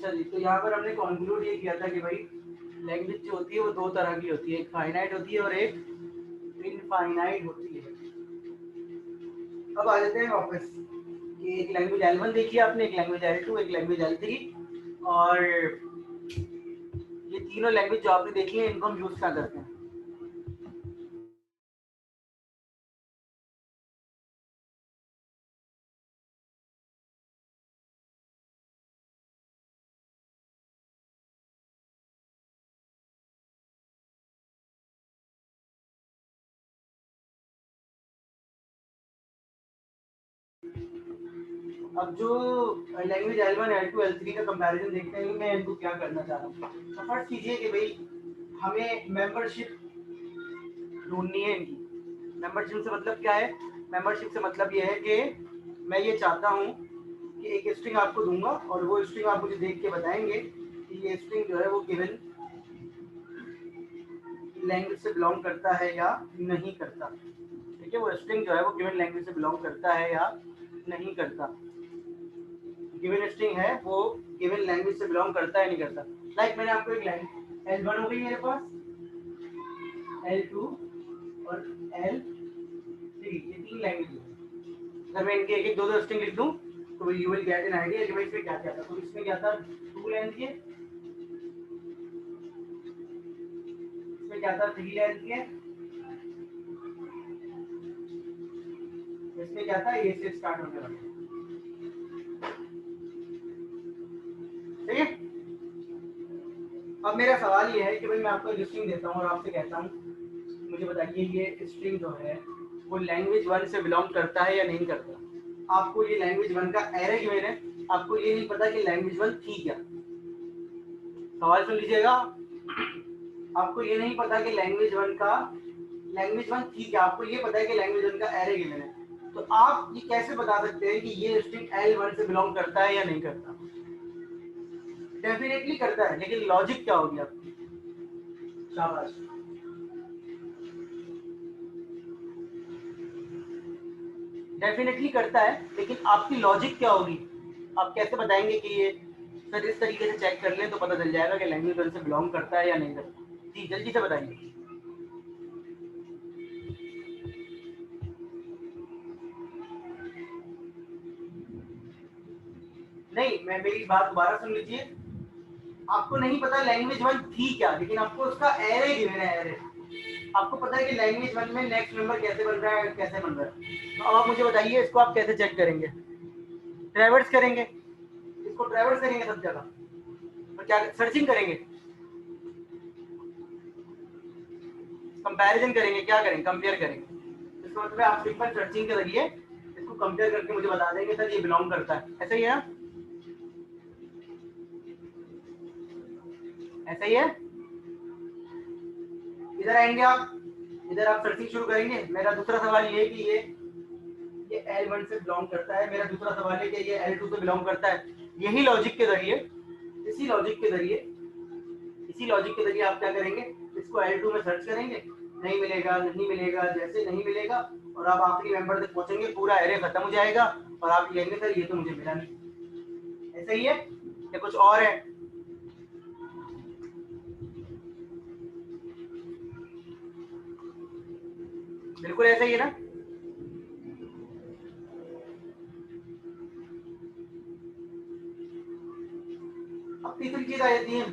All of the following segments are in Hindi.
अच्छा जी, तो यहाँ पर हमने कंक्लूड ये किया था कि भाई लैंग्वेज जो होती है वो दो तरह की होती है, एक फाइनाइट होती है और एक इनफाइनाइट होती है। अब आ जाते हैं वापस कि एक लैंग्वेज L1 देखी आपने, एक लैंग्वेज L2, एक लैंग्वेज L3, और ये तीनों लैंग्वेज जो आपने देखी है इनको हम यूज क्या करते हैं। अब जो लैंग्वेज L1, L2, L3 का कंपैरिजन देखते हैं, मैं इनको क्या करना चाह रहा हूँ। तो फर्स्ट चीज ये कि भाई हमें मेंबरशिप ढूंढनी है इनकी। मेंबरशिप से मतलब क्या है? मेंबरशिप से मतलब ये है कि मैं ये चाहता हूँ कि एक स्ट्रिंग आपको दूंगा और वो स्ट्रिंग आप मुझे देख के बताएंगे कि ये स्ट्रिंग जो है वो गिवन लैंग्वेज से बिलोंग करता है या नहीं करता। ठीक है, वो स्ट्रिंग जो है वो गिवन लैंग्वेज से बिलोंग करता है या नहीं करता। गिवन स्ट्रिंग है वो गिवन लैंग्वेज से बिलोंग करता है नहीं करता। लाइक मैंने आपको एक लैंग्वेज L1 हो गई मेरे पास, L2 और L3, ये तीन लैंग्वेज है। अगर मैं इनके एक एक दो दो स्ट्रिंग लिख दूं तो you will get an idea कि भाई इसमें क्या क्या था। तो इसमें क्या था, 2 लेंथ के, इसमें क्या था, 3 लेंथ के, इसमें क्या था, ए से स्टार्ट होने वाला। ठीक है, अब मेरा सवाल ये है कि भाई मैं आपको एक स्ट्रिंग देता हूँ और आपसे कहता हूँ मुझे बताइए ये स्ट्रिंग जो है वो लैंग्वेज 1 से बिलोंग करता है या नहीं करता। आपको ये लैंग्वेज 1 का एरे गिवन है, आपको ये नहीं पता कि लैंग्वेज 1 थी क्या। सवाल सुन लीजिएगा, आपको ये नहीं पता कि लैंग्वेज 1 थी क्या, आपको ये पता है कि लैंग्वेज 1 का एरे गिवन है। तो आप ये कैसे बता सकते हैं कि ये स्ट्रिंग L1 से बिलोंग करता है या नहीं करता। डेफिनेटली करता है, लेकिन लॉजिक क्या होगी आपकी। शाबाश, डेफिनेटली करता है, लेकिन आपकी लॉजिक क्या होगी। आप कैसे बताएंगे कि ये सर इस तरीके से चेक कर लें तो पता चल जाएगा कि लैंग्वेज 1 से बिलोंग करता है या नहीं करता। जी जल्दी से बताइए। नहीं, मैं मेरी बात दोबारा सुन लीजिए। आपको नहीं पता लैंग्वेज 1 थी क्या, लेकिन आपको उसका एरे गिवन है, एरे। आपको पता है कि लैंग्वेज 1 में नेक्स्ट नंबर कैसे बन रहा है, कैसे बन रहा है। तो अब आप मुझे बताइए इसको आप कैसे चेक करेंगे। ट्रैवर्स करेंगे, इसको ट्रैवर्स करेंगे सब जगह, और क्या सर्चिंग करेंगे, कंपैरिजन करेंगे, क्या करेंगे, कंपेयर करेंगे। इसका मतलब आप सिंपल सर्चिंग के जरिए इसको कंपेयर करके मुझे बता देंगे सर ये बिलोंग करता है, ऐसा ही है ना, ऐसा ही है। इधर आएंगे आप, इधर आप सर्चिंग शुरू करेंगे। मेरा दूसरा सवाल ये है कि ये L1 से बिलोंग करता है, मेरा दूसरा सवाल है कि ये L2 से बिलोंग करता है। यही लॉजिक के जरिए, इसी लॉजिक के जरिए, इसी लॉजिक के जरिए आप क्या करेंगे, इसको L2 में सर्च करेंगे, नहीं मिलेगा, नहीं मिलेगा, जैसे नहीं मिलेगा और आप आखिरी मेंबर तक पहुंचेंगे, पूरा एरे खत्म हो जाएगा और आप कहेंगे सर ये तो मुझे मिला नहीं। ऐसा ही है या कुछ और है। बिल्कुल ऐसा ही है ना। अब तीसरी चीज आ जाती है,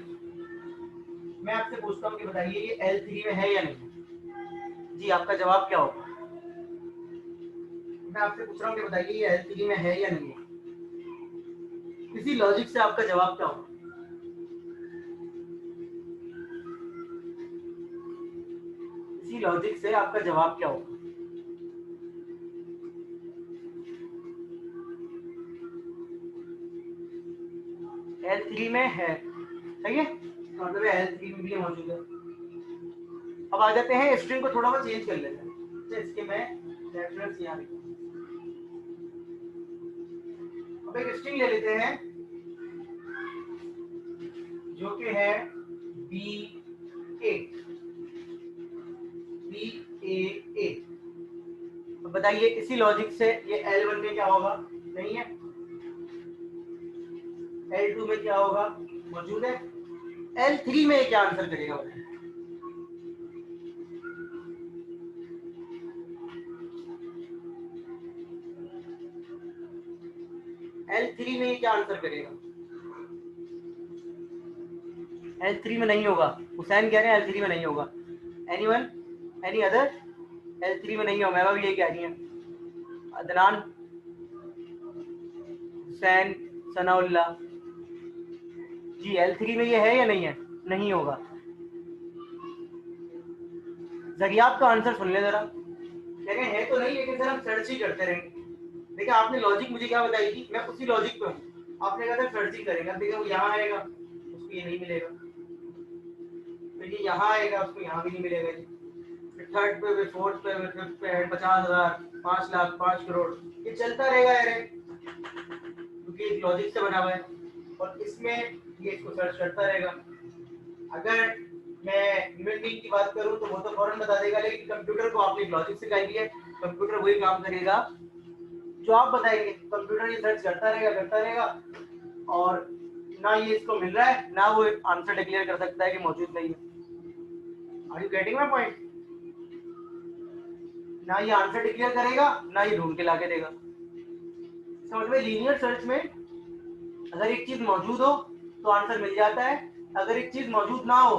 मैं आपसे पूछता हूँ कि बताइए ये L3 में है या नहीं। जी आपका जवाब क्या होगा। मैं आपसे पूछ रहा हूँ कि बताइए ये L3 में है या नहीं है। इसी लॉजिक से आपका जवाब क्या होगा। इसी लॉजिक से आपका जवाब क्या होगा। L3 में है, सही है, मतलब L3 में भी मौजूद है। अब आ जाते हैं, स्ट्रिंग को थोड़ा सा चेंज कर लेते हैं। तो इसके मैं रेफरेंस यहाँ लिखूँ, अब एक स्ट्रिंग ले लेते हैं जो कि है BA। तो बताइए इसी लॉजिक से ये L1 में क्या होगा, नहीं है। L2 में क्या होगा, मौजूद है। L3 में क्या आंसर करेगा, L3 में क्या आंसर करेगा? L3 में नहीं होगा, हुसैन कह रहे हैं L3 में नहीं होगा। Anyone, any other? L3 में नहीं होगा, मैं भी यही कह रही है। अदनान, हुसैन, सनाउल्ला जी, L3 में ये है या नहीं है? नहीं होगा। जरियाब का आंसर सुन ले जरा, कह रहे हैं तो नहीं, लेकिन सर हम सर्च ही करते रहेंगे। देखिए आपने लॉजिक मुझे क्या बताई थी, मैं उसी लॉजिक पे हूँ। आपने कहा था सर्चिंग करेगा, देखिए वो यहाँ आएगा उसको ये नहीं मिलेगा, फिर ये यहाँ आएगा उसको यहाँ भी नहीं मिलेगा जी, फिर थर्ड पे, फिर फोर्थ पे, फिर फिफ्थ पे 50,000, 5 लाख, 5 करोड़, ये चलता रहेगा यार, क्योंकि एक लॉजिक से बना हुआ है। और इसमें ये इसको सर्च करता रहेगा। अगर मैं ह्यूमन बीइंग की बात करूं तो वो तो फौरन बता देगा, लेकिन कंप्यूटर को आपने लॉजिक सिखाई है, कंप्यूटर वही काम करेगा जो आप बताएंगे। कंप्यूटर ये सर्च करता रहेगा और ना ये इसको मिल रहा है, ना वो आंसर डिक्लेयर कर सकता है कि मौजूद नहीं है। Are you getting my point? ना ये आंसर डिक्लेयर करेगा, ना ये ढूंढ के लाके देगा। समझ में? लीनियर सर्च में अगर एक चीज मौजूद हो तो आंसर मिल जाता है, अगर एक चीज मौजूद ना हो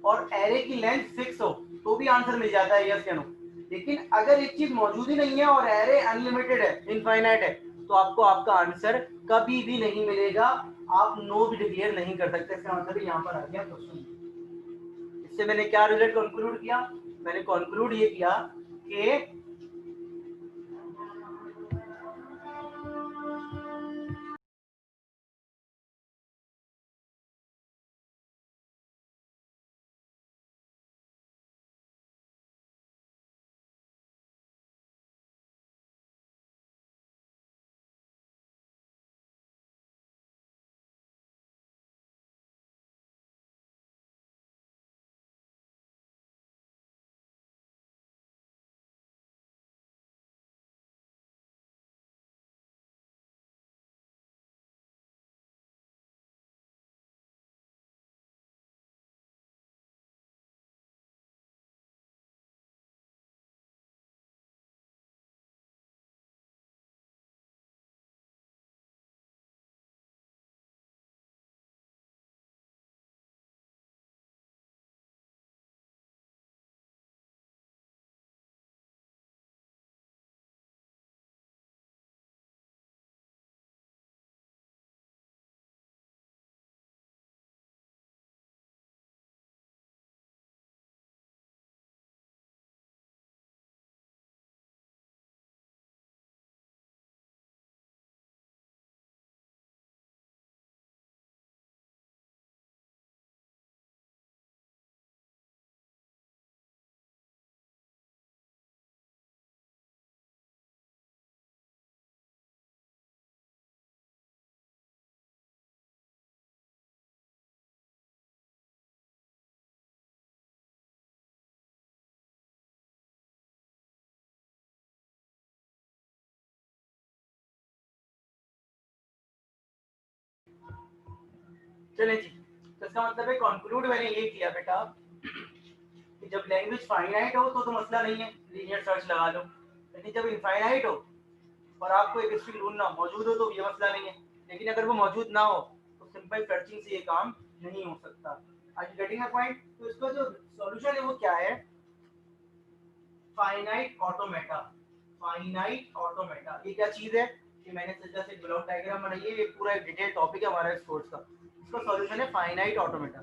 और एरे की लेंथ फिक्स हो तो भी आंसर मिल जाता है, यस या नो। लेकिन अगर एक चीज मौजूद ही नहीं है और एरे अनलिमिटेड है, इनफाइनाइट है, तो आपको आपका आंसर कभी भी नहीं मिलेगा, आप नो भी डिक्लेयर नहीं कर सकते। इसका मतलब यहाँ पर आ गया क्वेश्चन। इससे मैंने क्या रिजल्ट कंक्लूड किया? मैंने कंक्लूड ये किया कि चले जी, तो इसका मतलब है कंक्लूड मैंने ये किया बेटा कि जब लैंग्वेज फाइनाइट हो तो मसला नहीं है, लीनियर सर्च लगा लो। लेकिन जब इनफाइनाइट हो और आपको एक स्ट्रिंग ढूंढना, मौजूद हो तो ये मसला नहीं है। लेकिन अगर वो मौजूद ना हो तो सिंपल सर्चिंग से ये काम नहीं हो सकता। आज गेटिंग अ पॉइंट? तो इसका जो सॉल्यूशन है वो क्या है? Finite automata. फाइनाइट ऑटोमेटा ये क्या चीज है? कि मैंने जस्ट एक ब्लॉक डायग्राम बनाई है, ये पूरा एक डिटेल टॉपिक है हमारा इस कोर्स का। इसका सॉल्यूशन है फाइनाइट ऑटोमेटा।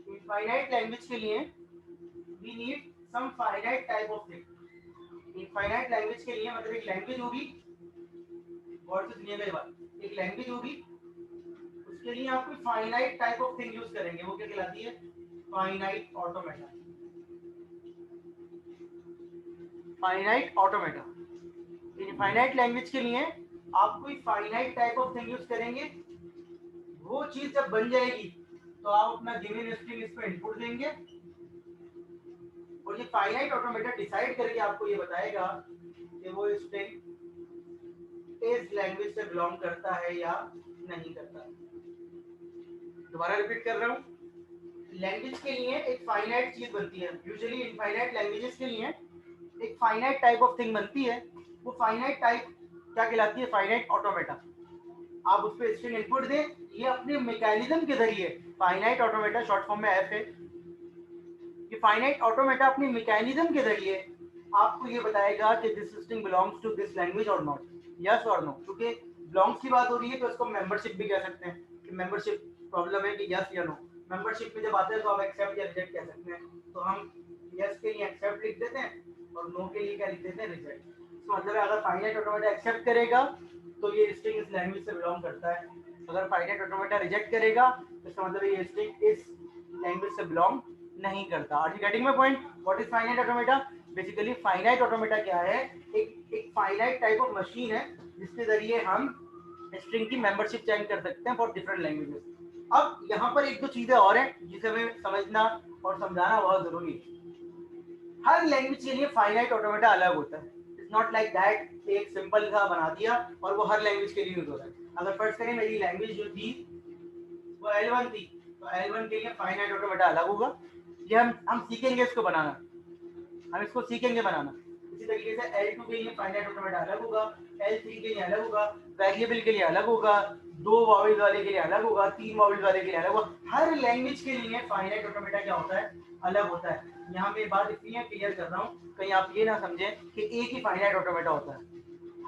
इनफाइनाइट लैंग्वेज के लिए we need some finite type of thing. Infinite language के लिए मतलब एक लैंग्वेज होगी, और से सुनिएगा ये बात, एक लैंग्वेज होगी, उसके लिए आप कोई finite type of thing use करेंगे, वो क्या कहलाती है? Finite automata. Finite automata. Infinite language के लिए आप कोई finite type of thing use करेंगे, वो चीज जब बन जाएगी तो आप अपना गिवन स्ट्रिंग इस पे इनपुट देंगे और ये फाइनाइट ऑटोमेटा डिसाइड करके आपको ये बताएगा कि वो स्ट्रिंग इस लैंग्वेज से बिलोंग करता है या नहीं करता। दोबारा रिपीट कर रहा हूँ, लैंग्वेज के लिए एक फाइनाइट चीज बनती है, यूजुअली इनफाइनाइट लैंग्वेजेस के लिए एक फाइनाइट टाइप ऑफ थिंग बनती है। वो फाइनाइट टाइप क्या कहलाती है? Finite automata. आप उस पर स्ट्रिंग इनपुट दें, ये अपने मैकेनिज्म के जरिए, फाइनाइट ऑटोमेटा शॉर्ट फॉर्म में एफ है, ये फाइनाइट ऑटोमेटा अपनी मैकेनिज्म के जरिए आपको ये बताएगा कि this string belongs to this language और नॉट, यस और नो। क्योंकि बिलोंग्स की बात हो रही है तो इसको मेंबरशिप भी कह सकते हैं कि मेंबरशिप प्रॉब्लम है कि यस या नो। मेंबरशिप में जब आते हैं तो आप एक्सेप्ट या रिजेक्ट कह सकते हैं, तो हम यस के लिए एक्सेप्ट लिख देते हैं और नो के लिए क्या लिख देते हैं? रिजेक्ट। इसका मतलब है अगर फाइनाइट ऑटोमेटा एक्सेप्ट करेगा तो ये स्ट्रिंग इस लैंग्वेज से बिलोंग करता है, अगर फाइनाइट ऑटोमेटा रिजेक्ट करेगा तो इसका मतलब ये स्ट्रिंग इस लैंग्वेज से बिलोंग नहीं करता। Are you getting my point? What is finite automata? Basically finite automata क्या है? एक फाइनाइट टाइप ऑफ मशीन है जिसके जरिए हम स्ट्रिंग की मेंबरशिप चेंज कर सकते हैं फॉर डिफरेंट लैंग्वेजेस। अब यहाँ पर एक दो चीजें और हैं जिसे हमें समझना और समझाना बहुत जरूरी है। हर लैंग्वेज के लिए फाइनाइट ऑटोमेटा अलग होता है। इट्स नॉट लाइक दैट एक सिंपल सा बना दिया और वो हर लैंग्वेज के लिए यूज होता है। अगर फर्स्ट करें मेरी लैंग्वेज जो थी वो L1 थी, तो L1 के लिए फाइनाइट ऑटोमेटा अलग होगा। ये हम सीखेंगे इसको बनाना, हम इसको सीखेंगे बनाना। इसी तरीके से L2 के लिए फाइनाइट ऑटोमेटा अलग होगा, L3 के लिए अलग होगा, वेरिएबल के लिए अलग होगा, 2 वॉवेल्स वाले के लिए अलग होगा, 3 वॉवेल्स वाले के लिए अलग होगा। हर लैंग्वेज के लिए फाइनाइट ऑटोमेटा क्या होता है? अलग होता है। यहाँ मैं बात इसलिए क्लियर कर रहा हूँ कहीं आप ये ना समझें कि एक ही फाइनाइट ऑटोमेटा होता है।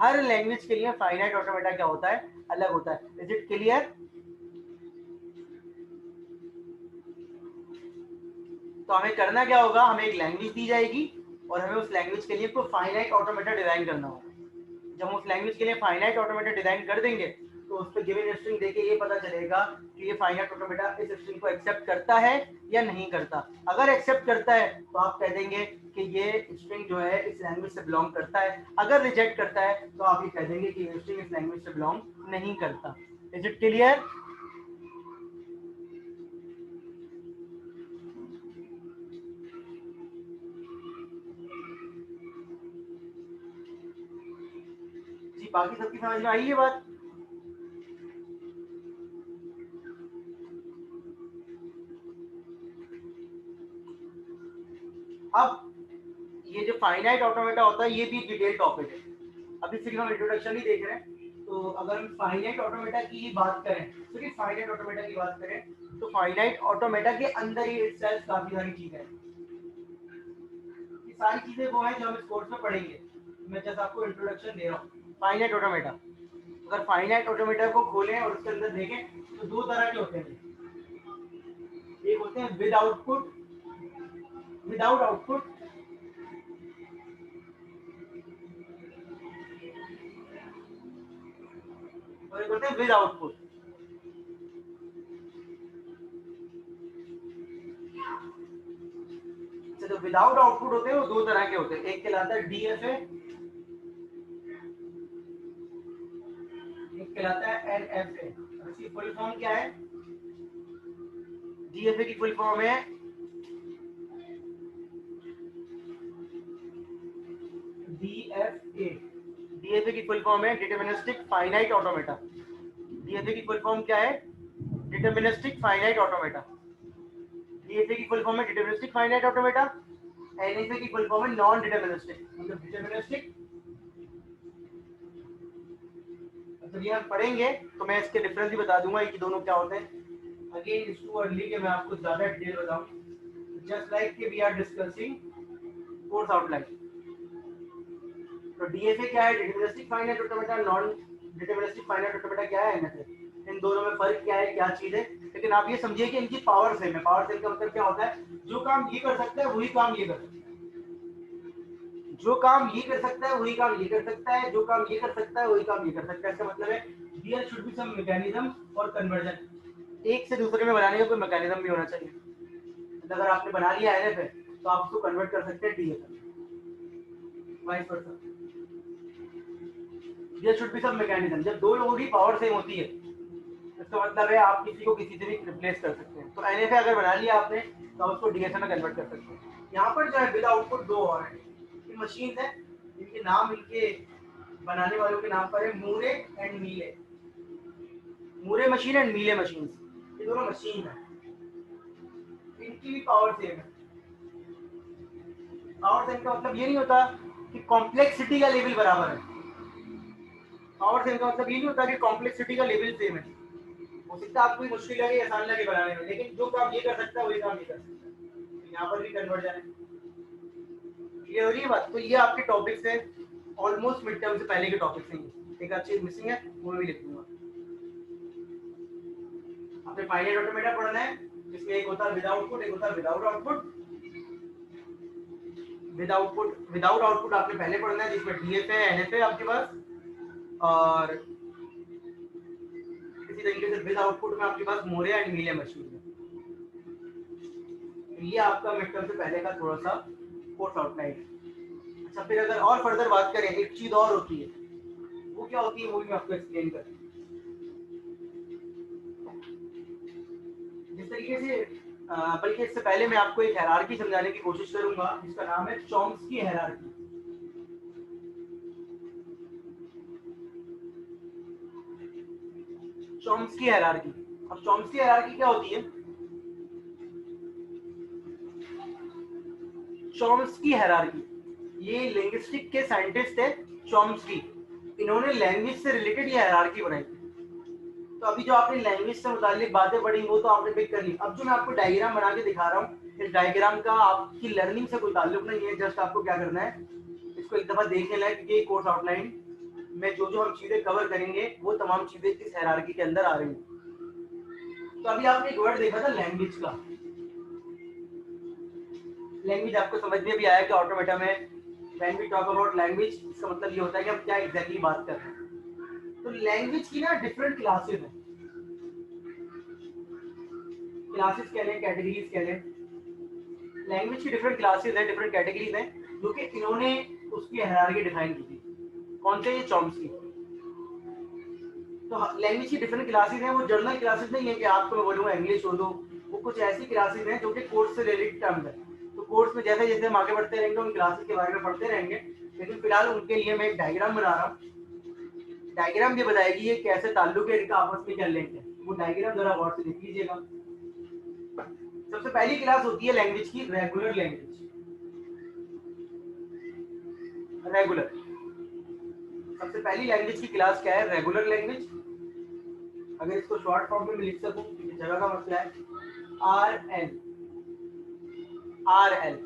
हर लैंग्वेज के लिए फाइनाइट ऑटोमेटा क्या होता है? अलग होता है। Is it clear? तो हमें करना क्या होगा? हमें एक लैंग्वेज दी जाएगी और हमें उस लैंग्वेज के लिए कोई फाइनाइट ऑटोमेटा डिजाइन करना होगा। जब हम उस लैंग्वेज के लिए फाइनाइट ऑटोमेटा डिजाइन कर देंगे तो उस पर गिवन स्ट्रिंग देके ये पता चलेगा कि ये फाइनाइट ऑटोमेटा इस स्ट्रिंग को एक्सेप्ट करता है या नहीं करता। अगर एक्सेप्ट करता है तो आप कह देंगे कि ये स्ट्रिंग जो है इस लैंग्वेज से बिलोंग करता है, अगर रिजेक्ट करता है तो आप ये कह देंगे कि ये स्ट्रिंग इस लैंग्वेज से बिलोंग नहीं करता। Is it clear? जी, बाकी सबकी समझ में आई ये बात? अब ये जो फाइनाइट ऑटोमेटा होता है ये भी डिटेल टॉपिक है, अभी सिर्फ हम इंट्रोडक्शन ही देख रहे हैं। तो अगर हम फाइनाइट ऑटोमेटा की बात करें, सिर्फ फाइनाइट ऑटोमेटा की बात करें तो फाइनाइट ऑटोमेटा के अंदर ही इटसेल्फ काफी सारी चीजें हैं। ये सारी चीजें वो हैं जो हम इस कोर्स में पढ़ेंगे। मैं जस्ट आपको इंट्रोडक्शन दे रहा हूँ। फाइनाइट ऑटोमेटा, अगर फाइनाइट ऑटोमेटा को खोलें और उसके अंदर देखें तो दो तरह के होते हैं। एक होते हैं विद आउटपुट, विदाउट आउटपुट, और एक होते हैं विद आउटपुट। तो विदाउट आउटपुट होते हैं वो दो तरह के होते हैं। एक कहलाता है डीएफए, एक कहलाता है एनएफए। इसकी फुल फॉर्म क्या है? डीएफए की फुल फॉर्म है डीएफए। डीएफए की फुल फॉर्म है डिटरमिनिस्टिक फाइनाइट ऑटोमेटा। डीएफए की फुल फॉर्म क्या है? Deterministic finite automata. डीएफए की फुल फॉर्म है डिटरमिनिस्टिक फाइनाइट ऑटोमेटा। एनएफए की फुल फॉर्म है नॉन डिटरमिनिस्टिक, मतलब डिटरमिनिस्टिक। तो ये हम पढ़ेंगे तो मैं इसके डिफरेंस भी बता दूंगा कि दोनों क्या होते हैं। अगेन इट्स टू अर्ली कि मैं आपको ज्यादा डिटेल बताऊं, जस्ट लाइक कि we are discussing course outline. तो डीएफए क्या है? Deterministic finite automata. Non deterministic finite automata क्या है? एनएफए। इन दोनों में फर्क क्या है, क्या चीज है? लेकिन आप ये समझिए कि इनकी पावर सेम है। पावर सेम का मतलब क्या होता है? जो काम ये कर सकता है वही काम ये कर सकता है, जो काम ये कर सकता है वही काम ये कर सकता है, जो काम ये कर सकता है वही काम ये कर सकता है। इसका मतलब है there should be some mechanism और कन्वर्जन। एक से दूसरे में बनाने का कोई मैकेनिज्म भी होना चाहिए। अगर आपने बना लिया एनएफ है तो आप उसको कन्वर्ट कर सकते हैं डीएफ में, vice versa. There should be some mechanism. जब दो लोगों की पावर सेम होती है इसका मतलब है आप किसी को किसी से भी रिप्लेस कर सकते हैं। तो एनएफ अगर बना लिया आपने तो आप उसको डीएफ में कन्वर्ट कर सकते हैं। यहाँ पर जो है विद आउटपुट दो और है मशीन है, इनके नाम, इनके बनाने वालों के नाम पर है मूरे एंड मीले। Moore machine and Mealy machine, ये दोनों मशीन है, इनकी भी पावर सेम है। पावर सेम का मतलब ये नहीं होता कि कॉम्प्लेक्सिटी का लेवल बराबर है। पावर सेम का मतलब ये नहीं होता कि कॉम्प्लेक्सिटी का लेवल सेम है। हो सकता है आपको मुश्किल लगे आसान लगे बनाने में, लेकिन जो काम ये कर सकता है वही काम ये कर सकता है। यहाँ पर भी कन्वर्जन है, ये हो रही है बात। तो ये आपके टॉपिक्स है, ऑलमोस्ट मिड टर्म से पहले के टॉपिक्स हैं। एक आध चीज मिसिंग है, वो मैं भी लिख दूंगा। आपने फाइनाइट ऑटोमेटा पढ़ना है, जिसमें एक होता है विद आउटपुट, एक होता है विदाउट आउटपुट। विदाउट आउटपुट आपने पहले पढ़ना है, जिसमें डीएफ है, एनएफ है आपके पास, और इसी तरीके से विद आउटपुट में आपके पास मोरे एंड मीले मशीन है। ये आपका मिड टर्म से पहले का थोड़ा सा कोर्स आउटलाइन। अच्छा, फिर अगर और फर्दर बात करें, एक चीज और होती है, वो क्या होती है वो भी मैं आपको एक्सप्लेन करूँ। जिस तरीके से बल्कि इससे पहले मैं आपको एक हायरार्की समझाने की कोशिश करूंगा, जिसका नाम है चॉम्स्की हायरार्की। Chomsky hierarchy. अब चॉम्स्की हायरार्की क्या होती है? चॉम्स्की हायरार्की, ये लिंग्विस्टिक के साइंटिस्ट है चॉम्स्की, इन्होंने लैंग्वेज से रिलेटेड ये हायरार्की बनाई। तो अभी जो आपने लैंग्वेज से मुताल्लिक बातें पढ़ी वो तो आपने पिक कर ली। अब जो मैं आपको डायग्राम बना के दिखा रहा हूँ, इस डायग्राम का आपकी लर्निंग से कोई ताल्लुक नहीं है। जस्ट आपको क्या करना है, इसको एक दफा देखने लायक, क्योंकि कोर्स आउटलाइन में जो जो हम चीजें कवर करेंगे वो तमाम चीजें इस हायरार्की के अंदर आ रही हैं। तो अभी आपने एक वर्ड देखा था लैंग्वेज का। लैंग्वेज आपको समझ में भी आया कि ऑटोमेटा में when we talk about language, इसका मतलब ये होता है कि हम क्या एग्जैक्टली बात कर रहे हैं। तो लैंग्वेज की ना डिफरेंट क्लासेस हैं, क्लासेस कह लें, कैटेगरीज कह लें। लैंग्वेज की डिफरेंट क्लासेस हैं, डिफरेंट कैटेगरीज हैं, जो कि इन्होंने उसकी हायरार्की डिफाइन की थी। कौन से? ये चॉम्स्की। तो लैंग्वेज की डिफरेंट क्लासेस हैं, वो जर्नल क्लासेस नहीं है कि आपको मैं बोलूँगा इंग्लिश हो दो। वो कुछ ऐसी क्लासेस हैं जो कि कोर्स से रिलेटेड टर्म्स है। तो कोर्स में जैसे जैसे हम आगे बढ़ते रहेंगे उन क्लासेस के बारे में पढ़ते रहेंगे, लेकिन फिलहाल उनके लिए मैं एक डायग्राम बना रहा हूँ। डायग्राम ये बताएगी ये कैसे ताल्लुक है इनका आपस में, क्या लिंक है। वो डायग्राम जरा गौर से देख लीजिएगा। सबसे पहली क्लास होती है लैंग्वेज की रेगुलर लैंग्वेज। रेगुलर, सबसे पहली लैंग्वेज की क्लास क्या है? Regular language. अगर इसको शॉर्ट फॉर्म में लिख सकूं, जगह का मसला है। आर एल, आर एल,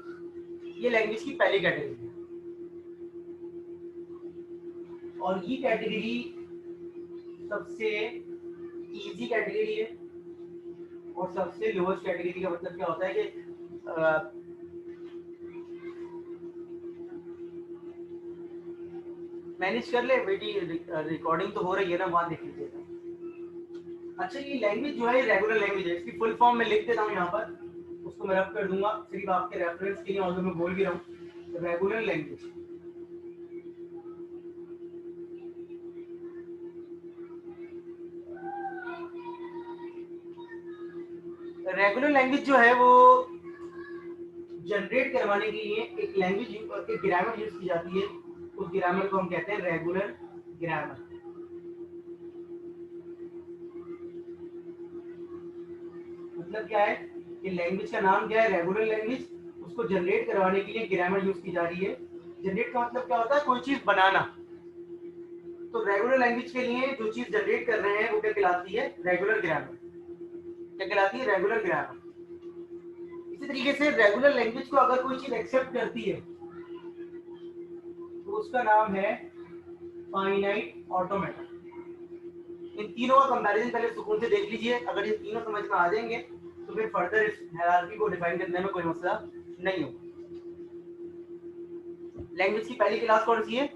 ये लैंग्वेज की पहली कैटेगरी है। और ये कैटेगरी सबसे इजी कैटेगरी है, और सबसे लोएस्ट कैटेगरी का मतलब क्या होता है कि मैनेज कर ले बेटी, रिकॉर्डिंग तो हो रही है ना, वहां देख लीजिएगा। अच्छा, ये लैंग्वेज जो है रेगुलर लैंग्वेज है। इसकी फुल फॉर्म में लिख देता हूँ यहाँ पर, उसको मैं रब कर दूंगा सिर्फ आपके रेफरेंस के लिए, और जो मैं बोल भी रहा हूँ रेगुलर लैंग्वेज। रेगुलर लैंग्वेज जो है वो जनरेट करवाने के लिए एक लैंग्वेज, एक ग्रामर यूज की जाती है। उस ग्रामर को हम कहते हैं रेगुलर ग्रामर। मतलब क्या है कि लैंग्वेज का नाम क्या है? Regular language. उसको जनरेट करवाने के लिए ग्रामर यूज की जा रही है। जनरेट का मतलब क्या होता है? कोई चीज बनाना। तो रेगुलर लैंग्वेज के लिए जो चीज जनरेट कर रहे हैं वो क्या कहलाती है? Regular grammar. क्या कहलाती है? Regular grammar. इसी तरीके से रेगुलर लैंग्वेज को अगर कोई चीज एक्सेप्ट करती है तो उसका नाम है फाइनाइट ऑटोमेटा। इन तीनों का कंपैरिजन पहले सुकून से देख लीजिए। अगर ये तीनों समझ में आ जाएंगे तो फिर फर्दर इस हायरार्की को डिफाइन करने में कोई मसला नहीं होगा। लैंग्वेज की पहली क्लास कौन सी है?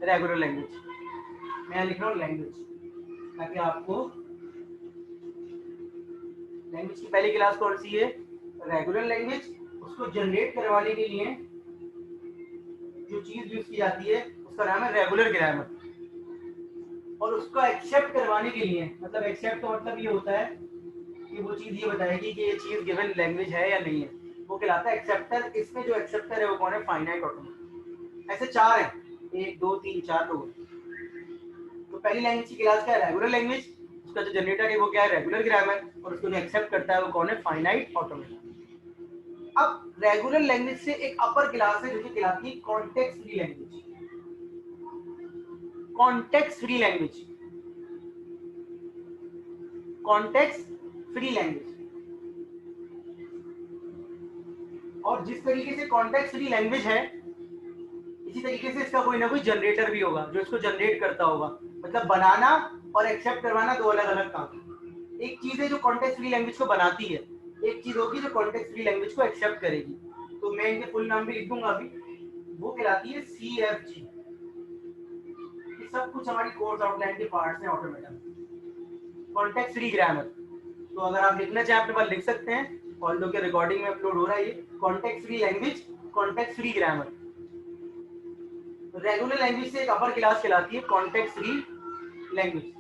Regular language. मैं लिख रहा हूँ लैंग्वेज, ताकि आपको लैंग्वेज की पहली क्लास कौन सी है? Regular language. उसको जनरेट करवाने के लिए जो चीज यूज की जाती है उसका नाम है रेगुलर ग्रामर। और उसका एक्सेप्ट करवाने के लिए, मतलब एक्सेप्ट का मतलब ये होता है कि वो चीज ये बताएगी कि ये चीज गिवन लैंग्वेज है या नहीं है, वो कहलाता है एक्सेप्टर। इसमें जो एक्सेप्टर है वो कौन है? Finite automata. ऐसे चार हैं, 1 2 3 4 लोग। तो पहली लैंग्वेज की क्लास क्या है? Regular language. उसका जो जनरेटर है वो क्या है, रेगुलर ग्रामर, और उसको जो एक्सेप्ट करता है वो कौन है, फाइनाइट ऑटोमेटा। अब रेगुलर लैंग्वेज से एक अपर क्लास है जो कि कहलाती है context free language. Context free language, context free language. और जिस तरीके से कॉन्टेक्स्ट फ्री लैंग्वेज है, इसी तरीके से इसका कोई ना कोई जनरेटर भी होगा जो इसको जनरेट करता होगा। मतलब बनाना और एक्सेप्ट करवाना दो अलग अलग काम। एक चीज है जो कॉन्टेक्स्ट फ्री लैंग्वेज को बनाती है, एक चीज होगी जो कॉन्टेक्स्ट फ्री लैंग्वेज को एक्सेप्ट करेगी। तो मैं इनके फुल नाम भी लिख दूंगा अभी। वो कहलाती है CFG। ये सब कुछ हमारी कोर्स आउटलाइन के पार्ट्स हैं ऑटोमेटा। कॉन्टेक्स्ट फ्री ग्रामर, तो अगर आप लिखना चाहें अपने पास लिख सकते हैं, ऑल्दो के रिकॉर्डिंग में अपलोड हो रहा है ये। Context free language, context free grammar. Regular language से एक अपर क्लास कहलाती है कॉन्टेक्स्ट फ्री लैंग्वेज।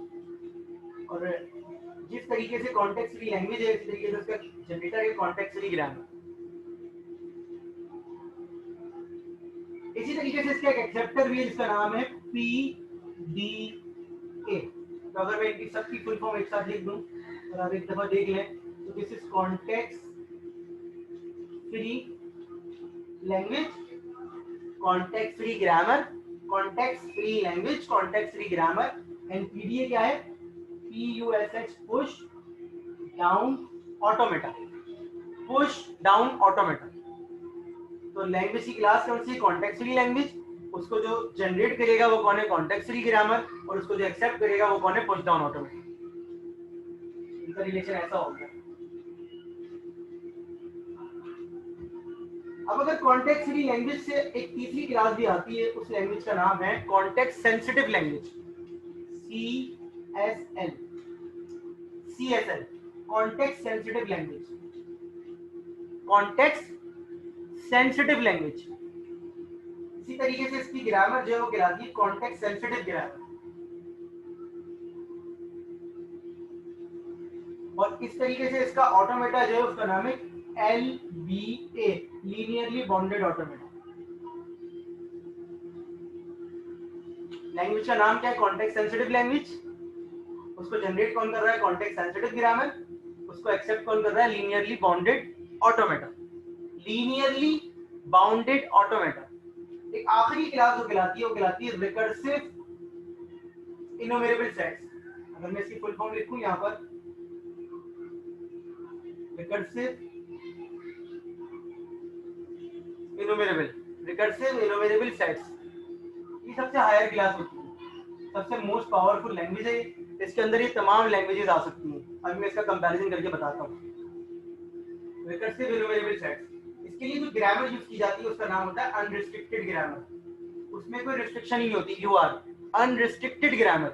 और जिस तरीके से कॉन्टेक्स्ट फ्री लैंग्वेज है, इस तरीके से उसका जनरेटर है कॉन्टेक्स्ट फ्री ग्रामर। इसी तरीके से इसका एक एक्सेप्टर भी है जिसका नाम है PDA। तो अगर मैं इनकी सबकी फुल फॉर्म एक साथ लिख दूं और आप एक दफा देख लें, तो this is context free language, context free grammar, context free language, context free grammar. And PDA क्या है, PUSH, push down automata, push down automata. तो लैंग्वेज की क्लास कौन सी, कॉन्टेक्स्ट फ्री लैंग्वेज। उसको जो जनरेट करेगा वो कौन है, कॉन्टेक्स्ट फ्री ग्रामर, और उसको जो एक्सेप्ट करेगा वो कौन है, पुश डाउन ऑटोमेटा। इनका रिलेशन ऐसा हो गया। अब अगर कॉन्टेक्स्ट फ्री लैंग्वेज से एक तीसरी क्लास भी आती है, उस लैंग्वेज का नाम है context sensitive language, CSL। CSL context sensitive language, context sensitive language. इसी तरीके से इसकी ग्रामर जो है वो कहलाती है कॉन्टेक्स्ट सेंसिटिव ग्रामर। और इस तरीके से इसका ऑटोमेटा जो है उसका नाम है LBA, linearly bounded automata. Language का नाम क्या है, कॉन्टेक्स्ट सेंसिटिव लैंग्वेज। उसको जनरेट कौन कर रहा है, कॉन्टेक्स्ट सेंसिटिव ग्रामर। उसको एक्सेप्ट कौन कर रहा है, linearly bounded automata. Linearly bounded automata. एक आखिरी क्लास जो कहलाती है वो कहलाती है रिकर्सिव इनोमेरेबल सेट्स। अगर मैं इसकी फुल फॉर्म लिखूं यहाँ पर, रिकर्सिव इनोमेरेबल, रिकर्सिव इनोमेरेबल सेट्स। ये सबसे हायर क्लास होती है, सबसे मोस्ट पावरफुल लैंग्वेज है। इसके अंदर ये तमाम लैंग्वेजेस आ सकती हैं। अभी मैं इसका कंपैरिजन करके बताता हूँ। रिकर्सिव इनोमेरेबल सेट्स, इसके लिए जो ग्रामर यूज की जाती है उसका नाम होता है अनरिस्ट्रिक्टेड ग्रामर। उसमें कोई रिस्ट्रिक्शन नहीं होती, UR, unrestricted grammar,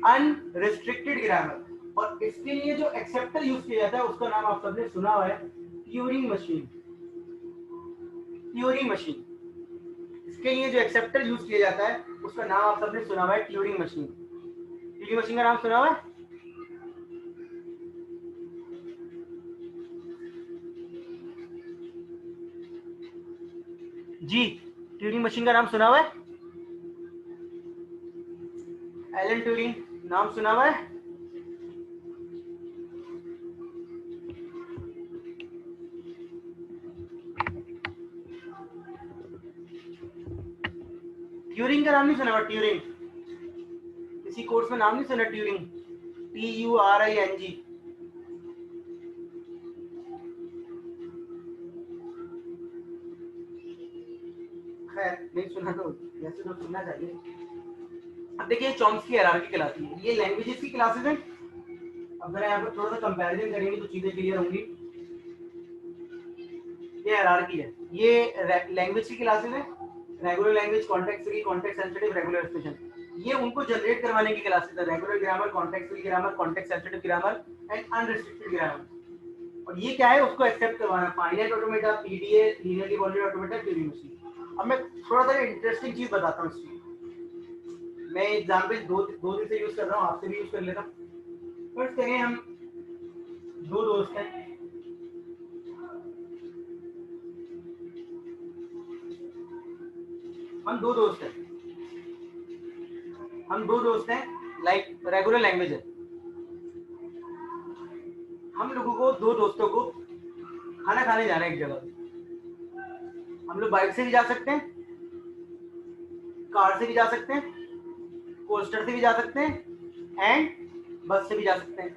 unrestricted grammar. और इसके लिए जो एक्सेप्टर यूज किया जाता है उसका नाम आप सबने सुना हुआ है, ट्यूरिंग मशीन। ट्यूरिंग मशीन, इसके लिए जो एक्सेप्टर यूज किया जाता है उसका नाम आप सबने सुना हुआ है, ट्यूरिंग मशीन। ट्यूरिंग मशीन का नाम सुना हुआ है, जी ट्यूरिंग मशीन का नाम सुना हुआ है, एलन ट्यूरिंग नाम सुना हुआ है। ट्यूरिंग का नाम नहीं सुना हुआ, ट्यूरिंग किसी कोर्स में नाम नहीं सुना, ट्यूरिंग, TURING। खैर नहीं सुना तो वैसे तो सुनना चाहिए। अब देखिए चॉम्स्की हायरार्की कहलाती है, ये लैंग्वेजेस की क्लासेस हैं। अब जरा यहाँ पर थोड़ा सा कंपैरिजन करेंगे तो चीजें क्लियर होंगी। ये हायरार्की है, ये लैंग्वेज की क्लासेस है, regular language, context free, context sensitive, regular expression. ये उनको जनरेट करवाने की क्लासेस है, regular grammar, context free grammar, context sensitive grammar and unrestricted grammar. और ये क्या है, उसको एक्सेप्ट करवाना, finite automata, PDA, linearly bounded automata, Turing machine. अब मैं थोड़ा सा इंटरेस्टिंग चीज बताता हूँ इसकी। मैं एग्जाम्पल दो दिन से यूज कर रहा हूँ, आपसे भी यूज कर लेता हूँ। फर्स्ट करें हम दो दोस्त हैं, हम दो दोस्त हैं, हम दो दोस्त हैं, लाइक रेगुलर लैंग्वेज है, हम लोगों को दो दोस्तों को खाना खाने जाना है एक जगह। हम लोग बाइक से भी जा सकते हैं, कार से भी जा सकते हैं, कोस्टर से भी जा सकते हैं एंड बस से भी जा सकते हैं।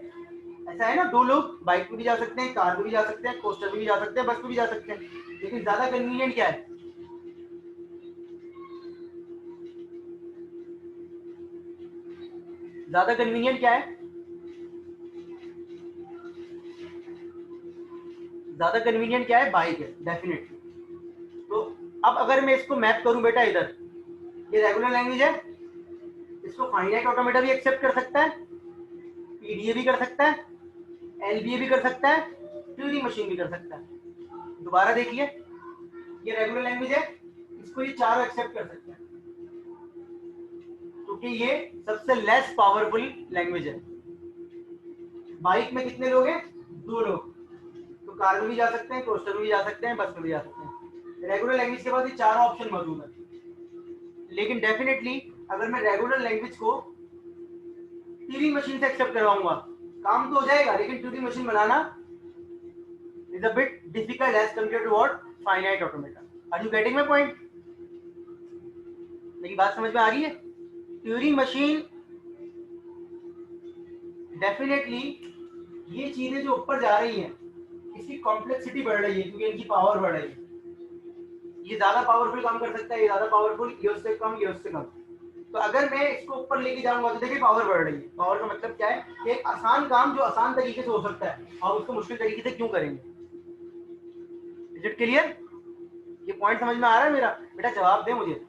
ऐसा है ना, दो लोग बाइक पे भी जा सकते हैं, कार पे भी जा सकते हैं, कोस्टर पे भी जा सकते हैं, बस पे भी जा सकते हैं। लेकिन ज्यादा कन्वीनियंट क्या है? ज्यादा कन्वीनियंट क्या है? ज्यादा कन्वीनियंट क्या है? बाइक है डेफिनेटली। तो अब अगर मैं इसको मैप करूं बेटा, इधर ये रेगुलर लैंग्वेज है, इसको फाइनाइट ऑटोमेटा भी एक्सेप्ट कर सकता है, पीडीए भी कर सकता है, एलबीए भी कर सकता है, ट्यूरिंग मशीन भी कर सकता है। दोबारा देखिए, ये रेगुलर लैंग्वेज है, इसको ये चारों एक्सेप्ट कर सकते हैं क्योंकि ये सबसे लेस पावरफुल लैंग्वेज है। बाइक में कितने लोग हैं? दो लोग, तो कार में भी जा सकते हैं, कोस्टर में भी जा सकते हैं, बस में भी जा सकते हैं। रेगुलर लैंग्वेज के बाद ये चारों ऑप्शन मौजूद है। लेकिन डेफिनेटली अगर मैं रेगुलर लैंग्वेज को ट्यूरिंग मशीन से एक्सेप्ट करवाऊंगा, काम तो हो जाएगा, लेकिन ट्यूरिंग मशीन बनाना is a bit difficult as compare to what finite automata. Are you getting my point? मेरी बात समझ में आ रही है? ट्यूरिंग मशीन डेफिनेटली ये चीजें जो ऊपर जा रही हैं, इसकी कॉम्प्लेक्सिटी बढ़ रही है क्योंकि इनकी पावर बढ़ रही है। ये ज्यादा पावरफुल काम कर सकता है, ये ज्यादा पावरफुल, ये उससे कम, ये उससे कम। तो अगर मैं इसको ऊपर लेके जाऊंगा तो देखिए पावर बढ़ रही है। पावर का मतलब क्या है? एक आसान काम जो आसान तरीके से हो सकता है, और उसको मुश्किल तरीके से क्यों करेंगे? Is it clear? ये पॉइंट समझ में आ रहा है मेरा? बेटा जवाब दे मुझे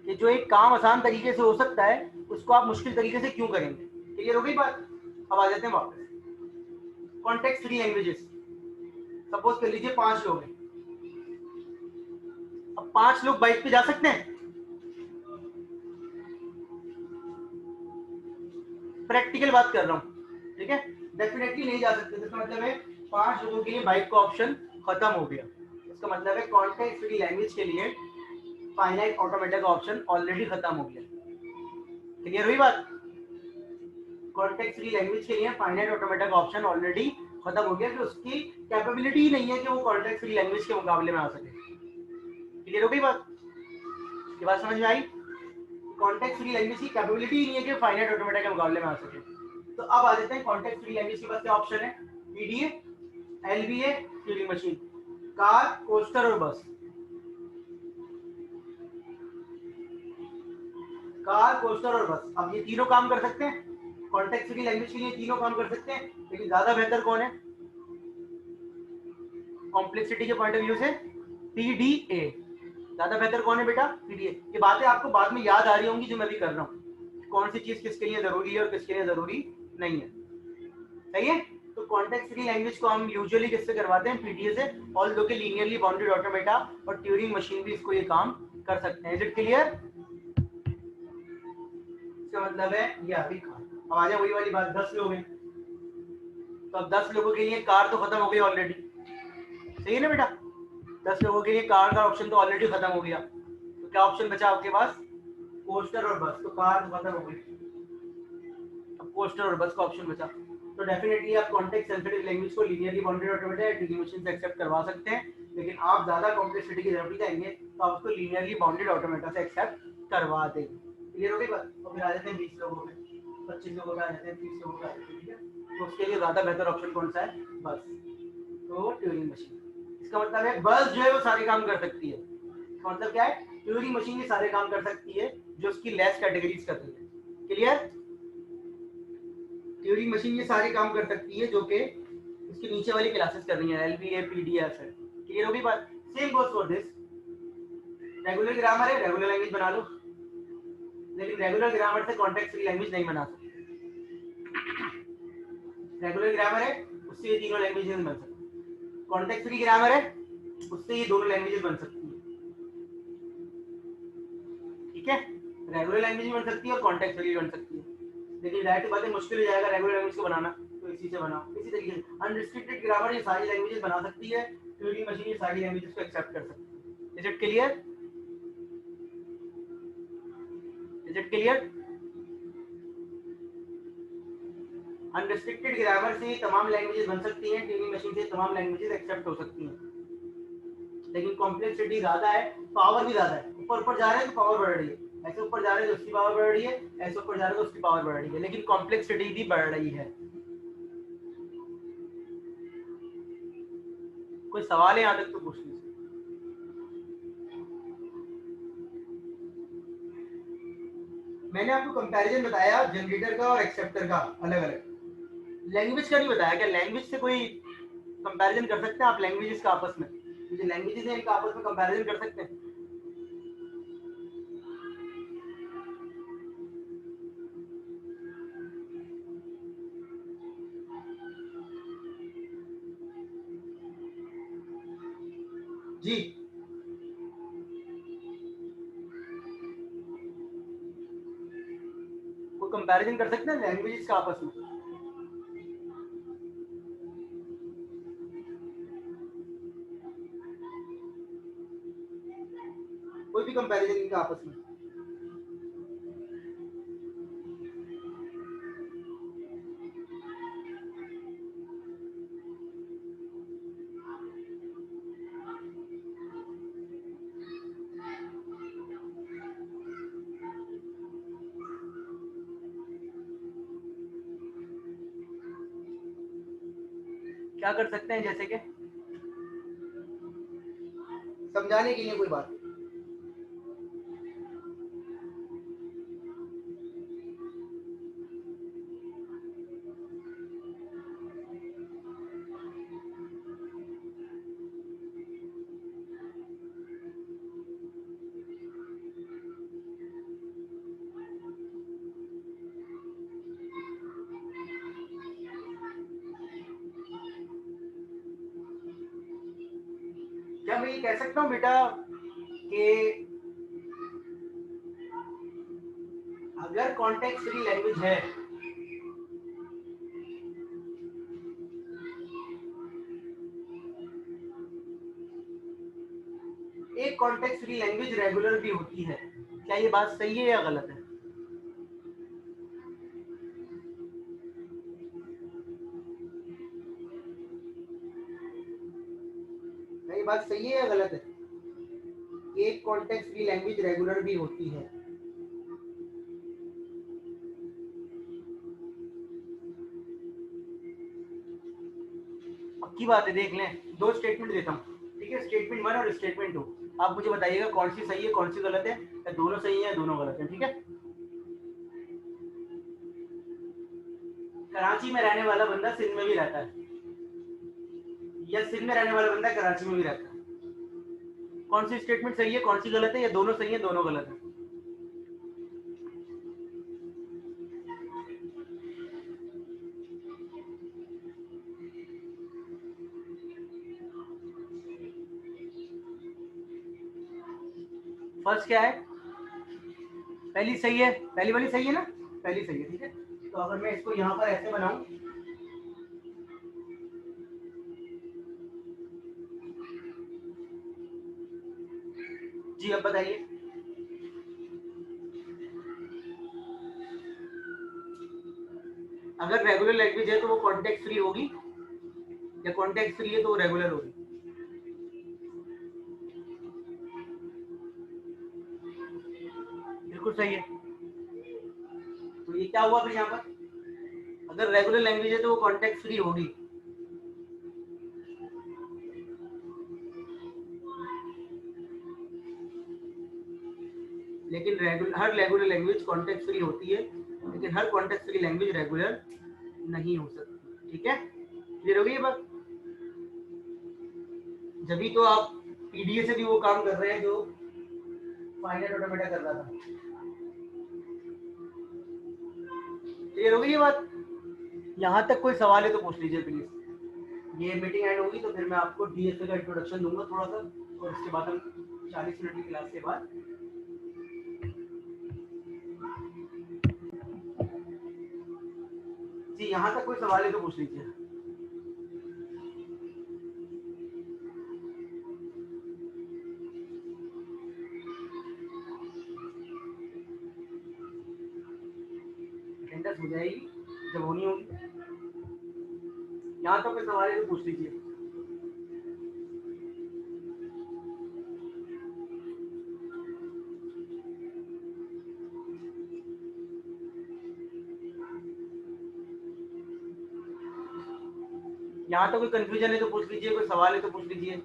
कि जो एक काम आसान तरीके से हो सकता है उसको आप मुश्किल तरीके से क्यों करेंगे? क्लियर हो गई बात? अब आ जाते हैं वापस कॉन्टेक्स्ट फ्री लैंग्वेजेस। सपोज कर लीजिए 5 लोग हैं। अब 5 लोग बाइक पे जा सकते हैं? प्रैक्टिकल बात कर रहा हूँ, ठीक है? डेफिनेटली नहीं जा सकते। इसका मतलब है 5 लोगों के लिए बाइक का ऑप्शन खत्म हो गया। इसका मतलब है कॉन्टेक्स्ट फ्री लैंग्वेज के लिए फाइनाइट ऑटोमेटा का ऑप्शन ऑलरेडी खत्म हो गया। क्लियर हुई बात? कॉन्टेक्स्ट फ्री लैंग्वेज के लिए फाइनाइट ऑटोमेटा का ऑप्शन ऑलरेडी खत्म हो गया कि उसकी कैपेबिलिटी ही नहीं है कि वो कॉन्टेक्स्ट फ्री लैंग्वेज के मुकाबले में आ सके। क्लियर हो गई बात? ये बात समझ में आई? कॉन्टेक्स्ट फ्री लैंग्वेज की कैपेबिलिटी ही नहीं है कि फाइनाइट ऑटोमेटा के मुकाबले में आ सके। तो अब आ जाते हैं कॉन्टेक्स्ट फ्री लैंग्वेज के पास क्या ऑप्शन है? PDA, LBA, Turing machine, car, coaster और बस। कार, कोस्टर और बस। अब ये तीनों काम कर सकते हैं कॉन्टेक्स्ट फ्री लैंग्वेज के लिए, तीनों काम कर सकते हैं। लेकिन ज्यादा बेहतर कौन है कॉम्प्लेक्सिटी के पॉइंट ऑफ व्यू से? पीडीए। ज्यादा बेहतर कौन है बेटा? पीडीए। ये बातें आपको बाद में याद आ रही होंगी जो मैं भी कर रहा हूँ, कौन सी चीज किसके लिए जरूरी है और किसके लिए जरूरी नहीं है। सही है? तो कॉन्टेक्स्ट फ्री लैंग्वेज को हम यूजुअली किससे करवाते हैं? पीडीए से। ऑल दो के लीनियरली बाउंडेड ऑटोमेटा और ट्यूरिंग मशीन भी इसको ये काम कर सकते हैं। Is it clear? इसका मतलब है ये अभी अब आ जाए वही वाली बात, 10 लोग हैं तो अब 10 लोगों के लिए कार तो खत्म हो गई ऑलरेडी। सही है ना बेटा? 10 लोगों के लिए कार का ऑप्शन तो ऑलरेडी खत्म हो गया। तो क्या ऑप्शन बचा आपके पास? कोस्टर और बस। तो कार तो खत्म हो गई, अब कोस्टर और बस का ऑप्शन बचा। तो डेफिनेटली आप कॉन्टेक्स्ट सेंसिटिव लैंग्वेज को लीनियरली बाउंडेड ऑटोमेटा या ट्यूरिंग मशीन से एक्सेप्ट करवा सकते हैं। लेकिन आप ज्यादा कॉम्प्लेक्सिटी की तरफ नहीं जाएंगे तो आप उसको लीनियरली बाउंडेड ऑटोमेटा से एक्सेप्ट करवा देंगे। क्लियर हो गई बात? और फिर आ जाते हैं 20 लोगों में, 25 लोगों में आ जाते हैं, 30 लोगों में आ जाते हैं, ठीक है? तो उसके लिए ज्यादा बेहतर ऑप्शन कौन सा है? बस। तो ट्यूरिंग मशीन। इसका मतलब है बस जो है वो सारे काम कर सकती है। इसका मतलब क्या है? ट्यूरिंग मशीन ये सारे काम कर सकती है जो उसकी लेस कैटेगरीज करती है। क्लियर? ट्यूरिंग मशीन ये सारे काम कर सकती है जो कि इसके नीचे वाली क्लासेस कर रही है, एलबीए, पीडीएफ है। क्लियर होगी बात? Same goes for this. Regular grammar है, रेगुलर लैंग्वेज बना लो, लेकिन रेगुलर ग्रामर से कॉन्टेक्स्ट फ्री लैंग्वेज नहीं बना सकते। रेगुलर ग्रामर है, उससे ये तीनों लैंग्वेजेस बन सकती। कॉन्टेक्स्ट फ्री ग्रामर है, उससे ये दोनों लैंग्वेजेस बन सकती है। ठीक है? रेगुलर लैंग्वेज भी बन सकती है और कॉन्टेक्स्ट फ्री भी बन सकती है। लेकिन जाहिर सी बात है मुश्किल हो जाएगा रेगुलर लैंग्वेज को बनाना, तो इसी से बनाओ। इसी तरीके से अनरिस्ट्रिक्टेड ग्रामर ये सारी लैंग्वेजेस बना सकती है, ट्यूरिंग मशीन ये सारी लैंग्वेजेस को एक्सेप्ट कर सकती है। Is it clear? Is it clear? Unrestricted grammar से तमाम लैंग्वेजेस बन सकती हैं, ट्यूनिंग मशीन से तमाम लैंग्वेजेस एक्सेप्ट हो सकती हैं, लेकिन कॉम्प्लेक्सिटी ज्यादा है, पावर भी ज्यादा है। ऊपर ऊपर जा रहे हैं तो पावर बढ़ रही है, ऐसे ऊपर जा रहे हैं तो उसकी पावर बढ़ रही है, ऐसे ऊपर जा रहे हैं तो उसकी पावर बढ़ रही है, लेकिन कॉम्प्लेक्सिटी भी बढ़ रही है। कोई सवाल है यहाँ तक तो पूछ लीजिए। मैंने आपको कंपैरिजन बताया जनरेटर का और एक्सेप्टर का अलग अलग, लैंग्वेज का नहीं बताया। क्या लैंग्वेज से कोई कंपैरिजन कर सकते हैं आप लैंग्वेजेस का आपस में? जो लैंग्वेजेस हैं इनका आपस में कंपैरिजन कर सकते हैं? जी, कोई कंपैरिजन कर सकते हैं लैंग्वेजेस का आपस में? कोई भी कंपैरिजन इनका आपस में? क्या कर सकते हैं, जैसे कि समझाने के लिए कोई बात? क्या मैं ये कह सकता हूँ बेटा कि अगर कॉन्टेक्स्ट फ्री लैंग्वेज है एक कॉन्टेक्स्ट फ्री लैंग्वेज रेगुलर भी होती है, क्या ये बात सही है या गलत है? क्या ये बात सही है या गलत है? एक कॉन्टेक्स्ट फ्री लैंग्वेज रेगुलर भी होती है। पक्की बात है, देख लें, दो स्टेटमेंट देता हूँ, ठीक है? स्टेटमेंट 1 और स्टेटमेंट 2, आप मुझे बताइएगा कौन सी सही है कौन सी गलत है, या दोनों सही है या दोनों गलत है, ठीक है? कराची में रहने वाला बंदा सिंध में भी रहता है, या सिंध में रहने वाला बंदा कराची में भी रहता है। कौन सी स्टेटमेंट सही है कौन सी गलत है, या दोनों सही है दोनों गलत है? फर्स्ट क्या है? पहली सही है, पहली वाली सही है ना? पहली सही है, ठीक है। तो अगर मैं इसको यहाँ पर ऐसे बनाऊं, जी अब बताइए। अगर रेगुलर लैंग्वेज है तो वो कॉन्टेक्स्ट फ्री होगी, या कॉन्टेक्स्ट फ्री है तो वो रेगुलर होगी? बिल्कुल सही है। तो ये क्या हुआ फिर यहाँ पर? अगर रेगुलर लैंग्वेज है तो वो कॉन्टेक्स्ट फ्री होगी, लेकिन हर रेगुलर लैंग्वेज कॉन्टेक्स्ट फ्री होती है, लेकिन हर कॉन्टेक्स्ट फ्री लैंग्वेज रेगुलर नहीं हो सकती, ठीक है? क्लियर हो गई ये बात? जब तो आप पीडीए से भी वो काम कर रहे हैं जो फाइनाइट ऑटोमेटा कर रहा था। क्लियर हो गई ये बात? यहाँ तक कोई सवाल है तो पूछ लीजिए प्लीज। ये मीटिंग एंड होगी तो फिर मैं आपको डीएसए का इंट्रोडक्शन दूंगा थोड़ा सा, और उसके बाद हम 40 मिनट की क्लास के बाद जी यहाँ तक कोई सवाल है तो पूछ लीजिए। सेंटेंस हो जाएगी जब होनी होगी। यहाँ तो कोई सवाल है तो पूछ लीजिए। यहाँ तो कोई कंफ्यूजन है तो पूछ लीजिए, कोई सवाल है तो पूछ लीजिए।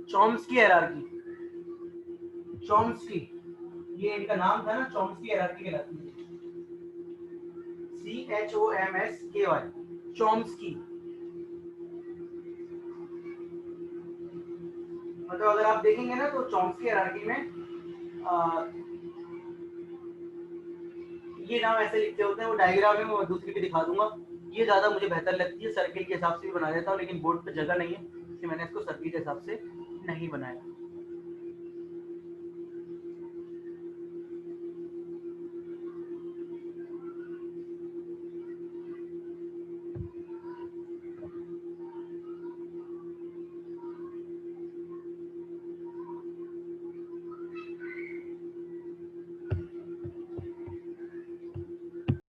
चॉम्स्की हायरार्की, चॉम्स्की, ये इनका नाम था ना, चॉम्स्की हायरार्की कहलाती है। CHOMSKY, Chomsky. मतलब अगर आप देखेंगे ना तो चॉम्स्की हायरार्की में ये नाम ऐसे लिखे होते हैं, वो डायग्राम में मैं दूसरी भी दिखा दूंगा। ये ज्यादा मुझे बेहतर लगती है, सर्किल के हिसाब से भी बना देता हूँ, लेकिन बोर्ड पर जगह नहीं है इसलिए मैंने इसको सर्किल के हिसाब से नहीं बनाया।